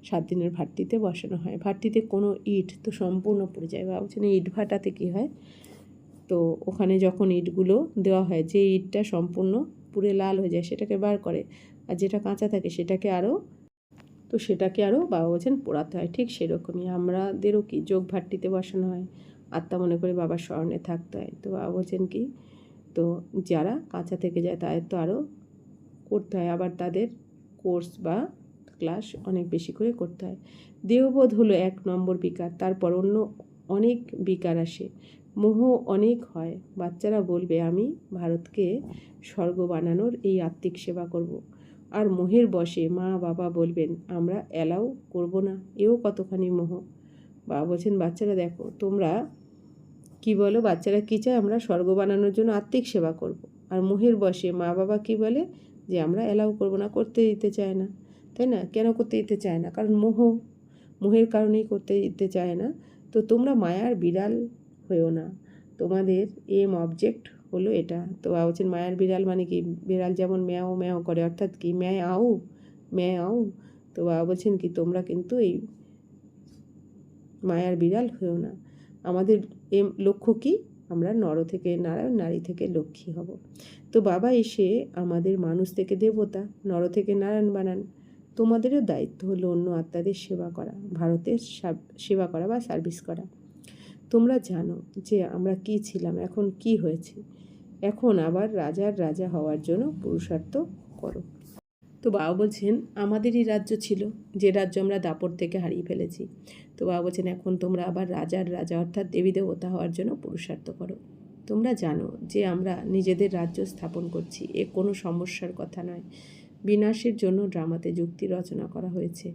7 দিনের ভাট্টিতে বসানো হয়। ভাট্টিতে কোনো ইট তো সম্পূর্ণ পড়ে যায়। বাবা বলছেন ইট ভাটাতে কী হয়, তো ওখানে যখন ইটগুলো দেওয়া হয়, যে ইটটা সম্পূর্ণ পুরে লাল হয়ে যায় সেটাকে বার করে, আর যেটা কাঁচা থাকে সেটাকে আরও বাবা বলছেন পোড়াতে হয়। ঠিক সেরকমই আমাদেরও কি যোগ ভাট্টিতে বসানো হয়, আত্মা মনে করে বাবার স্মরণে থাকতে হয়। তো বাবা বলছেন কি, তো যারা কাঁচা থেকে যায় তাদের তো আরও করতে হয়, আবার তাদের কোর্স বা ক্লাস অনেক বেশি করে করতে হয়। দেহবোধ হলো 1 নম্বর বিকার, তারপর অন্য অনেক বিকার আসে। মোহ অনেক হয়। বাচ্চারা বলবে আমি ভারতকে স্বর্গ বানানোর এই আত্মিক সেবা করব। আর মোহের বশে মা বাবা বলবেন আমরা অ্যালাউ করব না, এও কতখানি মোহ। বাবা বলছেন বাচ্চারা দেখো তোমরা কি বলো, বাচ্চারা কী চায়, আমরা স্বর্গ বানানোর জন্য আত্মিক সেবা করব। আর মোহের বশে মা বাবা কি বলে যে আমরা অ্যালাউ করব না, করতে দিতে চায় না, তাই না? কেন করতে দিতে চায় না? কারণ মোহের কারণেই করতে দিতে চায় না। তো তোমরা মায়ার বিড়াল হয়েও না, তোমাদের অবজেক্ট হলো এটা। তো বাবা বলছেন মায়ার বিড়াল মানে কি, বিড়াল যেমন ম্যাও ম্যাও করে, অর্থাৎ কি ম্যাও। তো বাবা বলছেন কি তোমরা কিন্তু এই মায়ার বিড়াল হয়েও না। আমাদের লক্ষ্য কি, আমরা নর থেকে নারায়ণ, নারী থেকে লক্ষ্মী হব। তো বাবা এসে আমাদের মানুষ থেকে দেবতা, নর থেকে নারায়ণ বানান। তোমাদেরও দায়িত্ব হলো অন্য আত্মাদের সেবা করা, ভারতের সেবা করা বা সার্ভিস করা। তোমরা জানো যে আমরা কি ছিলাম, এখন কি হয়েছে। এখন আবার রাজার রাজা হওয়ার জন্য পুরুষার্থ করো। তো বাবা বলছেন আমাদেরই রাজ্য ছিল, যে রাজ্য আমরা দাপট থেকে হারিয়ে ফেলেছি। তো বাবা বলছেন এখন তোমরা আবার রাজার রাজা অর্থাৎ দেবী দেবতা হওয়ার জন্য পুরুষার্থ করো। তোমরা জানো যে আমরা নিজেদের রাজ্য স্থাপন করছি, এ কোনো সমস্যার কথা নয়। বিনাশের জন্য ড্রামাতে যুক্তি রচনা করা হয়েছে।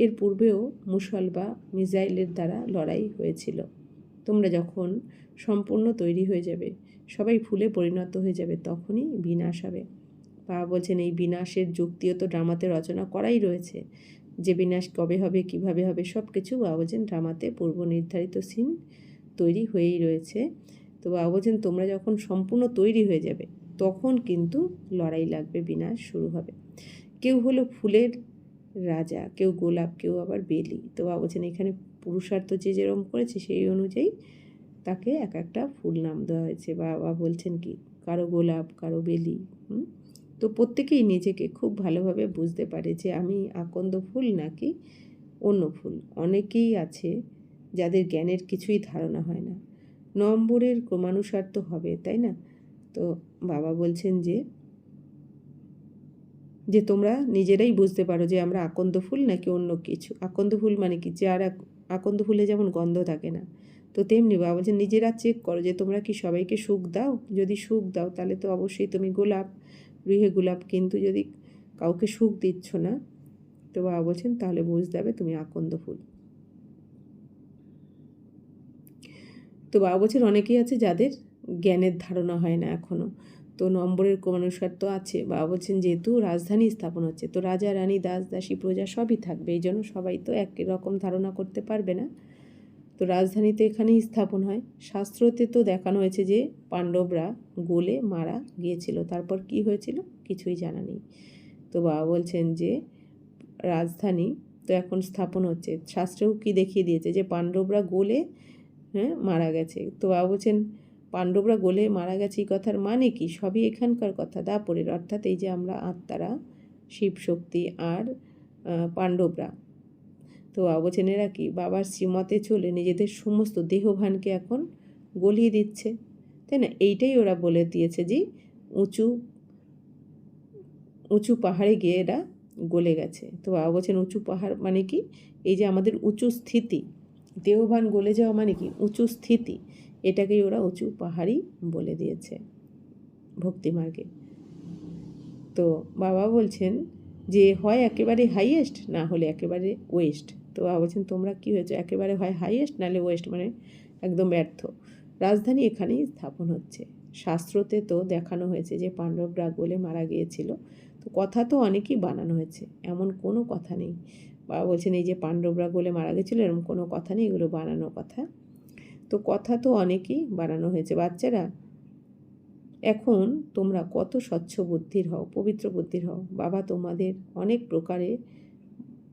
এর পূর্বেও মুসল বা মিসাইলের দ্বারা লড়াই হয়েছিল। তোমরা যখন সম্পূর্ণ তৈরি হয়ে যাবে, সবাই ফুলে পরিণত হয়ে যাবে, তখনই বিনাশ হবে। বাবা বলছেন এই বিনাশের যুক্তিও তো ড্রামাতে রচনা করাই রয়েছে, যে বিনাশ কবে হবে, কিভাবে হবে, সব কিছু বাবা বলছেন ড্রামাতে পূর্ব নির্ধারিত সিন তৈরি হয়েই রয়েছে। তো বাবা বলছেন তোমরা যখন সম্পূর্ণ তৈরি হয়ে যাবে তখন কিন্তু লড়াই লাগবে, বিনাশ শুরু হবে। কেউ হলো ফুলের রাজা, কেউ গোলাপ, কেউ আবার বেলি। তো বাবা বলছেন এখানে পুরুষার্থ যে যেরকম করেছে সেই অনুযায়ী তাকে এক একটা ফুল নাম দেওয়া হয়েছে। বাবা বলছেন কি কারো গোলাপ, কারো বেলি। তো প্রত্যেকেই নিজেকে খুব ভালোভাবে বুঝতে পারে যে আমি আকন্দ ফুল নাকি অন্য ফুল। অনেকেই আছে যাদের জ্ঞানের কিছুই ধারণা হয় না। নম্বরের ক্রমানুসার তো হবে, তাই না? তো বাবা বলছেন যে তোমরা নিজেরাই বুঝতে পারো যে আমরা আকন্দ ফুল নাকি অন্য কিছু। আকন্দ ফুল মানে কি, যে আর আকন্দ ফুলে যেমন গন্ধ থাকে না, তো তেমনি বাবা বলছেন নিজেরা চেক করো যে তোমরা কি সবাইকে সুখ দাও। যদি সুখ দাও তাহলে তো অবশ্যই তুমি গোলাপ, গৃহে গোলাপ। কিন্তু যদি কাউকে সুখ দিচ্ছ না, তো বাবা বলছেন তাহলে বুঝতে হবে তুমি আকন্দ ফুল। তো বাবা বলছেন অনেকেই আছে যাদের জ্ঞানের ধারণা হয় না এখনও। তো নম্বরের ক্রমানুসার তো আছে। বাবা বলছেন যেহেতু রাজধানী স্থাপন হচ্ছে, তো রাজা রানী দাস দাসী প্রজা সবই থাকবে, এই জন্য সবাই তো একই রকম ধারণা করতে পারবে না। তো রাজধানী তো এখানেই স্থাপন হয়। শাস্ত্রতে তো দেখানো হয়েছে যে পাণ্ডবরা গোলে মারা গিয়েছিল, তারপর কি হয়েছিল কিছুই জানা নেই। তো বাবা বলছেন যে রাজধানী তো এখন স্থাপন হচ্ছে, শাস্ত্রেও কি দেখিয়ে দিয়েছে যে পাণ্ডবরা গোলে মারা গেছে। তো বাবা বলছেন পাণ্ডবরা গোলে মারা গেছে এই কথার মানে কি, সবই এখানকার কথা, দাপরের। অর্থাৎ এই যে আমরা আত্মারা, শিব শক্তি আর পাণ্ডবরা, তো বাবা বলছেন এরা কি বাবার শ্রীমতে চলে নিজেদের সমস্ত দেহভানকে এখন গলিয়ে দিচ্ছে, তাই না? এইটাই ওরা বলে দিয়েছে যে উঁচু উঁচু পাহাড়ে গিয়ে এরা গলে গেছে। তো বাবা বলছেন উঁচু পাহাড় মানে কি, এই যে আমাদের উঁচু স্থিতি, দেহভান গলে যাওয়া মানে কি উঁচু স্থিতি। এটাকেই ওরা উঁচু পাহাড়ি বলে দিয়েছে ভক্তিমার্গে। তো বাবা বলছেন যে হয় একেবারে হাইয়েস্ট, না হলে একেবারে ওয়েস্ট। তো বাবা বলছেন তোমরা কী হয়েছে, একেবারে হয় হাইয়েস্ট নাহলে ওয়েস্ট, মানে একদম ব্যর্থ। রাজধানী এখানেই স্থাপন হচ্ছে। শাস্ত্রতে তো দেখানো হয়েছে যে পাণ্ডবরা গোলে মারা গিয়েছিল। তো কথা তো অনেকই বানানো হয়েছে, এমন কোনো কথা নেই। বাবা বলছেন এই যে পাণ্ডবরা গোলে মারা গেছিলো এরকম কোনো কথা নেই, এগুলো বানানো কথা। তো কথা তো অনেকই বানানো হয়েছে। বাচ্চারা, এখন তোমরা কত স্বচ্ছ বুদ্ধির হও, পবিত্র বুদ্ধির হও। বাবা তোমাদের অনেক প্রকারে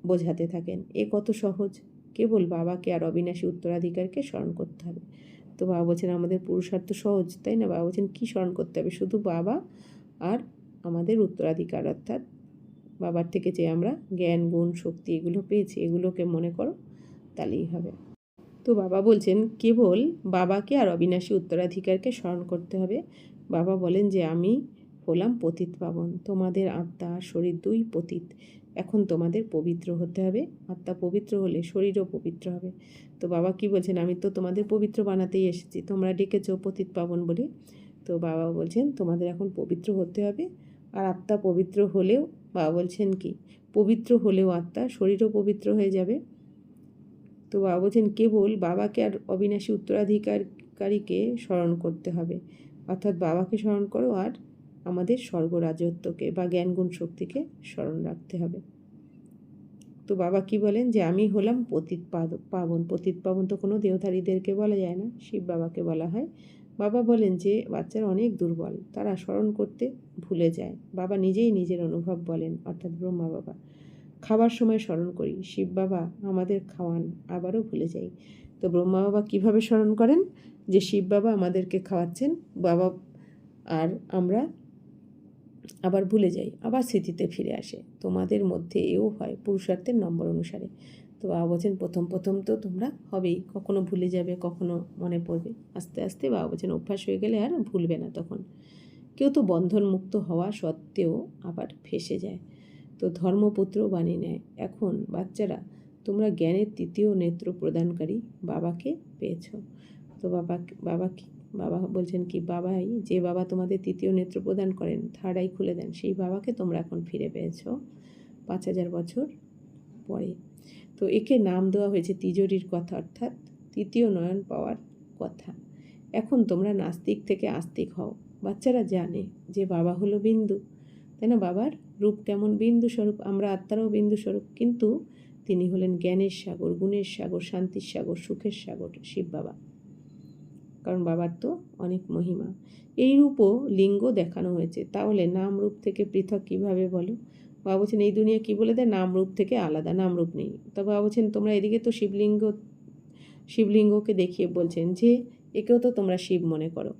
বোঝাতে থাকেন, এ কত সহজ, কেবল বাবাকে আর অবিনাশী উত্তরাধিকারকে স্মরণ করতে হবে। তো বাবা বলছেন আমাদের পুরুষার্থ সহজ, তাই না? বাবা বলছেন কী স্মরণ করতে হবে, শুধু বাবা আর আমাদের উত্তরাধিকার, অর্থাৎ বাবার থেকে যে আমরা জ্ঞান গুণ শক্তি এগুলো পেয়েছি এগুলোকে মনে করো, তাহলেই হবে। তো বাবা বলছেন কেবল বাবাকে আর অবিনাশী উত্তরাধিকারকে স্মরণ করতে হবে। বাবা বলেন যে আমি হলাম পতিত পাবন, তোমাদের আত্মা আর শরীর দুই পতিত। এখন তোমাদের পবিত্র হতে হবে, আত্মা পবিত্র হলে শরীরও পবিত্র হবে। তো বাবা কি বলছেন, আমি তো তোমাদের পবিত্র বানাতেই এসেছি, তোমরা ডেকেছো পতিত পাবন বলে। তো বাবা বলছেন তোমাদের এখন পবিত্র হতে হবে। আর আত্মা পবিত্র হলেও, বাবা বলছেন কি, পবিত্র হলেও আত্মা শরীরও পবিত্র হয়ে যাবে। তো বাবা বলছেন কেবল বাবাকে আর অবিনাশী উত্তরাধিকারীকে স্মরণ করতে হবে, অর্থাৎ বাবাকে স্মরণ করো আর আমাদের স্বর্গরাজত্বকে বা জ্ঞানগুণ শক্তিকে স্মরণ রাখতে হবে। তো বাবা কি বলেন যে আমি হলাম পতিত পাবন। পতিত পাবন তো কোনো দেহধারীদেরকে বলা যায় না, শিব বাবাকে বলা হয়। বাবা বলেন যে বাচ্চারা অনেক দুর্বল, তারা স্মরণ করতে ভুলে যায়। বাবা নিজেই নিজের অনুভব বলেন, অর্থাৎ ব্রহ্মা বাবা। খাবার সময় স্মরণ করি, শিব বাবা আমাদের খাওয়ান, আবারও ভুলে যাই। তো ব্রহ্মা বাবা কীভাবে স্মরণ করেন, যে শিব বাবা আমাদেরকে খাওয়াচ্ছেন, বাবা, আর আমরা আবার ভুলে যাই, আবার স্মৃতিতে ফিরে আসে। তোমাদের মধ্যে এও হয় পুরুষার্থের নম্বর অনুসারে। তো বাবা বলছেন প্রথম তো তোমরা হবেই, কখনো ভুলে যাবে, কখনো মনে পড়বে। আস্তে আস্তে বাবা বলছেন অভ্যাস হয়ে গেলে আর ভুলবে না তখন। কেউ তো বন্ধনমুক্ত হওয়া সত্ত্বেও আবার ফেসে যায়, তো ধর্মপুত্র বানিয়ে নেয়। এখন বাচ্চারা, তোমরা জ্ঞানের তৃতীয় নেত্র প্রদানকারী বাবাকে পেয়েছ। তো বাবা বলছেন কি, বাবাই, যে বাবা তোমাদের তৃতীয় নেত্র প্রদান করেন, থার্ড আই খুলে দেন, সেই বাবাকে তোমরা এখন ফিরে পেয়েছ 5000 বছর পরে। তো একে নাম দেওয়া হয়েছে তিজোরির কথা, অর্থাৎ তৃতীয় নয়ন পাওয়ার কথা। এখন তোমরা নাস্তিক থেকে আস্তিক হও। বাচ্চারা জানে যে বাবা হলো বিন্দু, তাই না? বাবার রূপ কেমন, বিন্দু স্বরূপ। আমরা আত্মারাও বিন্দু স্বরূপ, কিন্তু তিনি হলেন জ্ঞানের সাগর, গুণের সাগর, শান্তির সাগর, সুখের সাগর, শিব বাবা। কারণ বাবার তো অনেক মহিমা। এই রূপও লিঙ্গ দেখানো হয়েছে, তাহলে নাম রূপ থেকে পৃথক কিভাবে বলো? বাবা বলছেন এই দুনিয়া কি বলে দেয়, নাম রূপ থেকে আলাদা, নাম রূপ নেই। তবে বাবা বলছেন তোমরা এদিকে তো শিবলিঙ্গকে দেখিয়ে বলছেন যে একেও তো তোমরা শিব মনে করো।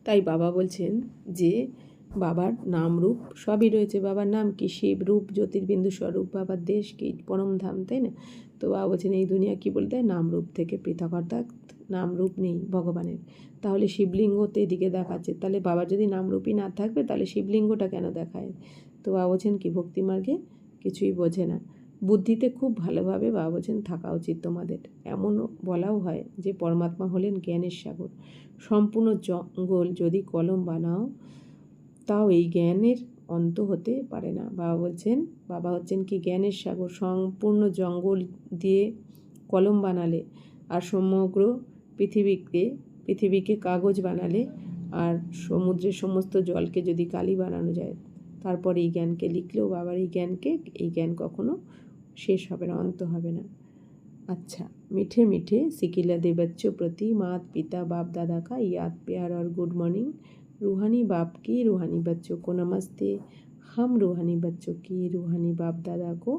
তাই বাবা বলছেন যে বাবার নাম রূপ সবই রয়েছে। বাবার নাম কি, শিব, রূপ জ্যোতির্বিন্দু স্বরূপ। বাবার দেশ কি, পরমধাম, তাই না? তো বাবা বলছেন এই দুনিয়া কি বলতে হয়, নাম রূপ থেকে পৃথক, অর্থাৎ নাম রূপ নেই ভগবানের। তাহলে শিবলিঙ্গতে এদিকে দেখাচ্ছে, তাহলে বাবার যদি নামরূপই না থাকবে তাহলে শিবলিঙ্গটা কেন দেখায়? তো বাবা বলছেন কি, ভক্তিমার্গে কিছুই বোঝে না। বুদ্ধিতে খুব ভালোভাবে বাবা বলছেন থাকা উচিত তোমাদের। এমনও বলাও হয় যে পরমাত্মা হলেন জ্ঞানের সাগর। সম্পূর্ণ জঙ্গল যদি কলম বানাও, তাও এই জ্ঞানের অন্ত হতে পারে না। বাবা হচ্ছেন কি জ্ঞানের সাগর। সম্পূর্ণ জঙ্গল দিয়ে কলম বানালে আর সমগ্র পৃথিবীকে কাগজ বানালে, আর সমুদ্রের সমস্ত জলকে যদি কালি বানানো যায়, তারপর এই জ্ঞানকে লিখলেও বাবার এই জ্ঞান কখনো শেষ হবে না, অন্ত হবে না। अच्छा, मीठे मीठे सिकिलदे बच्चों प्रति माता पिता बाप दादा का याद प्यार और गुड मॉर्निंग। रूहानी बाप की रूहानी बच्चों को नमस्ते। हम रूहानी बच्चों की रूहानी बाप दादा को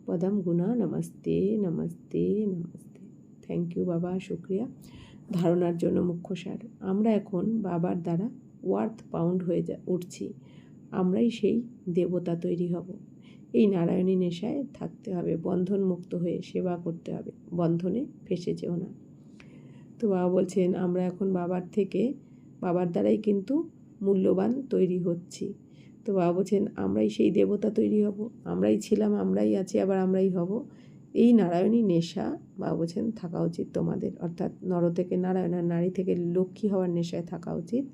पदम गुना नमस्ते नमस्ते नमस्ते। थैंक यू बाबा, शुक्रिया। ধারণার জন্য মুখ্য সার, আমরা এখন বাবার দ্বারা ওয়ার্থ পাউন্ড হয়ে উঠছি। আমরাই সেই দেবতা তৈরি হব। এই নারায়ণী নেশায় থাকতে হবে, বন্ধন মুক্ত হয়ে সেবা করতে হবে, বন্ধনে ফেসে যেও না। তো বাবা বলছেন আমরা এখন বাবার দ্বারাই কিন্তু মূল্যবান তৈরি হচ্ছি। তো বাবা বলছেন আমরাই সেই দেবতা তৈরি হব, আমরাই ছিলাম, আমরাই আছি, আবার আমরাই হব। এই নারায়ণী নেশা বাবা বলছেন থাকা উচিত তোমাদের, অর্থাৎ নর থেকে নারায়ণ আর নারী থেকে লক্ষ্মী হওয়ার নেশায় থাকা উচিত।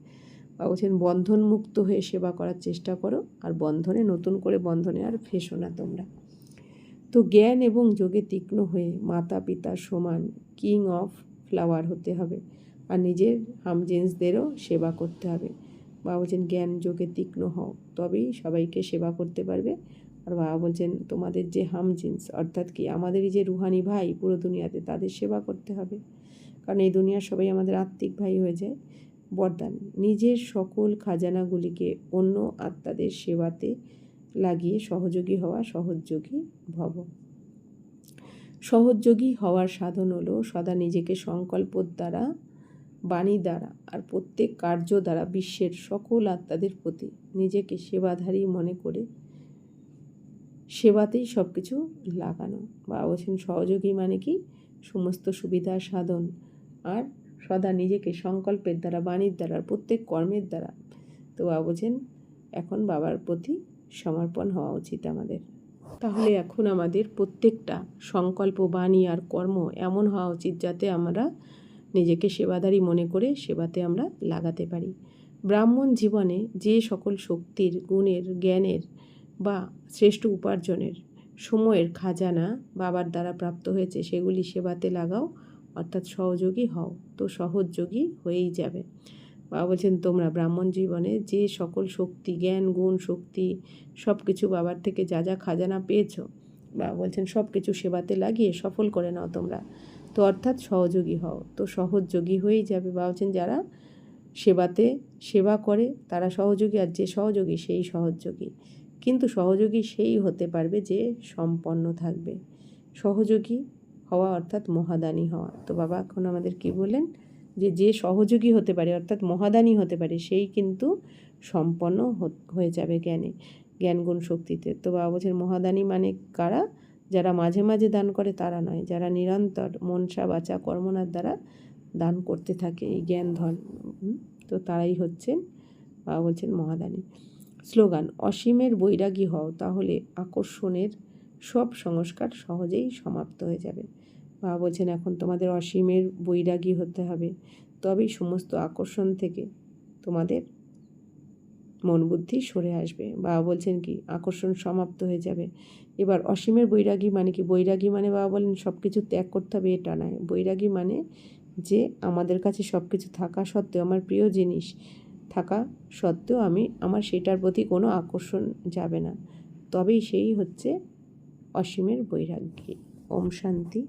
বাবা বলছেন বন্ধন মুক্ত হয়ে সেবা করার চেষ্টা করো, আর বন্ধনে নতুন করে বন্ধনে আর ফেসো না তোমরা। তো জ্ঞান এবং যোগে তীক্ষ্ণ হয়ে মাতা পিতা সমান কিং অফ ফ্লাওয়ার হতে হবে, আর নিজের হামজেন্সদেরও সেবা করতে হবে। বাবা বলছেন জ্ঞান যোগে তীক্ষ্ণ হও, তবেই সবাইকে সেবা করতে পারবে। আর বাবা বলছেন তোমাদের যে হামজেন্স, অর্থাৎ কি আমাদের এই যে রুহানি ভাই পুরো দুনিয়াতে, তাদের সেবা করতে হবে, কারণ এই দুনিয়ার সবাই আমাদের আত্মিক ভাই হয়ে যায়। বরদান, নিজের সকল খাজানাগুলিকে অন্য আত্মাদের সেবাতে লাগিয়ে সহযোগী হওয়া সহযোগী ভব। সহযোগী হওয়ার সাধন হলো সদা নিজেকে সংকল্পর দ্বারা, বাণী দ্বারা আর প্রত্যেক কার্য দ্বারা বিশ্বের সকল আত্মাদের প্রতি নিজেকে সেবাধারী মনে করে সেবাতেই সব কিছু লাগানো। বা বলছেন সহযোগী মানে কি, সমস্ত সুবিধা সাধন আর সদা নিজেকে সংকল্পের দ্বারা, বাণীর দ্বারা আর প্রত্যেক কর্মের দ্বারা। তো বাবা বলছেন এখন বাবার প্রতি সমর্পণ হওয়া উচিত আমাদের। তাহলে এখন আমাদের প্রত্যেকটা সংকল্প, বাণী আর কর্ম এমন হওয়া উচিত যাতে আমরা নিজেকে সেবাধারী মনে করে সেবাতে আমরা লাগাতে পারি। ব্রাহ্মণ জীবনে যে সকল শক্তির, গুণের, জ্ঞানের বা শ্রেষ্ঠ উপার্জনের সময়ের খাজানা বাবার দ্বারা প্রাপ্ত হয়েছে সেগুলি সেবাতে লাগাও, অর্থাৎ সহযোগী হও, তো সহযোগী হয়েই যাবে। বাবা বলছেন তোমরা ব্রাহ্মণ জীবনে যে সকল শক্তি, জ্ঞান, গুণ, শক্তি সব কিছু বাবার থেকে যা যা খাজানা পেয়েছো, বাবা বলছেন সব কিছু সেবাতে লাগিয়ে সফল করে নাও তোমরা, তো অর্থাৎ সহযোগী হও, তো সহযোগী হয়েই যাবে। বাবা বলছেন যারা সেবাতে সেবা করে তারা সহযোগী, আর যে সহযোগী সেই সহযোগী, কিন্তু সহযোগী সেই হতে পারবে যে সম্পন্ন থাকবে। সহযোগী হওয়া অর্থাৎ মহাদানী হওয়া। তো বাবা এখন আমাদের কি বলেন, যে যে সহযোগী হতে পারে অর্থাৎ মহাদানী হতে পারে সেই কিন্তু সম্পন্ন হয়ে যাবে জ্ঞানে, জ্ঞান গুণ শক্তিতে। তো বাবা বলছেন মহাদানী মানে কারা, যারা মাঝে মাঝে দান করে তারা নয়, যারা নিরন্তর মনসা বাচা কর্মনার দ্বারা দান করতে থাকে এই জ্ঞান ধন, তো তারাই হচ্ছেন বাবা বলছেন মহাদানী। স্লোগান, অসীমের বৈরাগী হও, তাহলে আকর্ষণের সব সংস্কার সহজেই সমাপ্ত হয়ে যাবে। বাবা বলছেন এখন তোমাদের অসীমের বৈরাগী হতে হবে, তবেই সমস্ত আকর্ষণ থেকে তোমাদের মন বুদ্ধি সরে আসবে। বাবা বলছেন কি আকর্ষণ সমাপ্ত হয়ে যাবে। এবার অসীমের বৈরাগী মানে কি, বৈরাগী মানে বাবা বলেন সব কিছু ত্যাগ করতে হবে এটা নয়। বৈরাগী মানে যে আমাদের কাছে সব কিছু থাকা সত্ত্বেও, আমার প্রিয় জিনিস থাকা সত্ত্বেও আমার সেটার প্রতি কোনো আকর্ষণ যাবে না, তবেই সেই হচ্ছে অসীমের বৈরাগ্যী। ওম শান্তি।